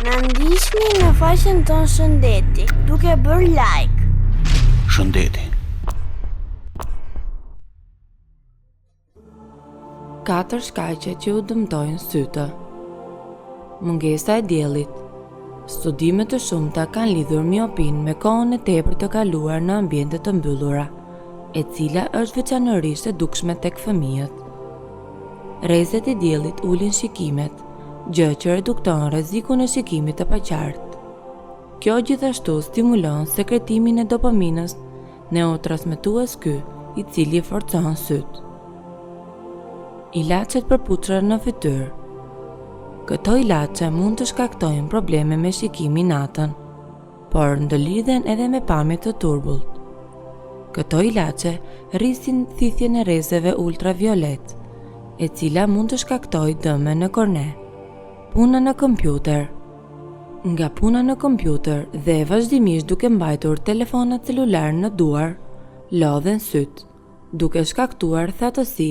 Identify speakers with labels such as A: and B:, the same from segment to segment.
A: Na ndiqni në faqen tonë Shëndeti, duke bërë like.
B: Shëndeti.
C: 4 shkaqe që u dëmtojnë sytë. Mungesa e diellit. Studimet të shumta kanë lidhur miopin me kohën e tepër të kaluar në ambiente të mbyllura, e cila është veçanërisht e dukshme tek fëmijët. Rrezet e diellit ulin shikimet, gjë që redukton rrezikun e shikimit të paqartë. Kjo gjithashtu stimulon sekretimin e dopaminës, neurotransmetues ky, i cili forcon syt. Ilaçet për puthra në fytyrë. Këto ilaçe mund të shkaktojnë probleme me shikimin natën, por ndëlidhen edhe me pamje të turbullt. Këto ilaçe rrisin thithjen e rrezeve ultraviolet, e cila mund të shkaktojë dëme në korne. Puna në kompjuter. Nga puna në kompjuter dhe vazhdimisht duke mbajtur telefonat celular në duar, lodhen syt, duke shkaktuar thatësi,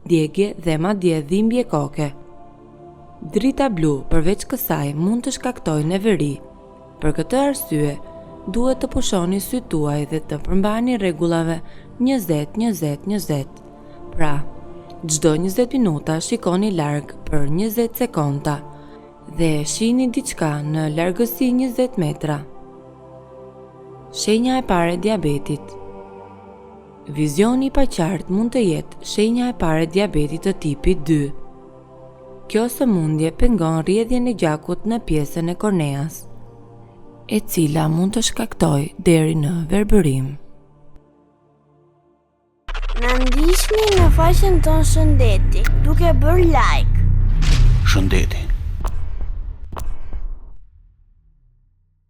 C: djegje dhe madje dhimbje koke. Drita blu përveç kësaj mund të shkaktojë neveri. Për këtë arsye, duhet të pushoni syt tuaj dhe të përmbani rregullave 20-20-20. Pra, çdo 20 minuta shikoni larg për 20 sekonda dhe shihni diçka në largësi 20 metra. Shenja e parë e diabetit. Vizioni i paqartë mund të jetë shenja e parë e diabetit të tipit 2. Kjo sëmundje pengon rrjedhjen e gjakut në pjesën e korneas, e cila mund të shkaktojë deri në verbërim.
A: Na ndiqni në faqen tonë Shëndeti, duke bërë like.
B: Shëndeti.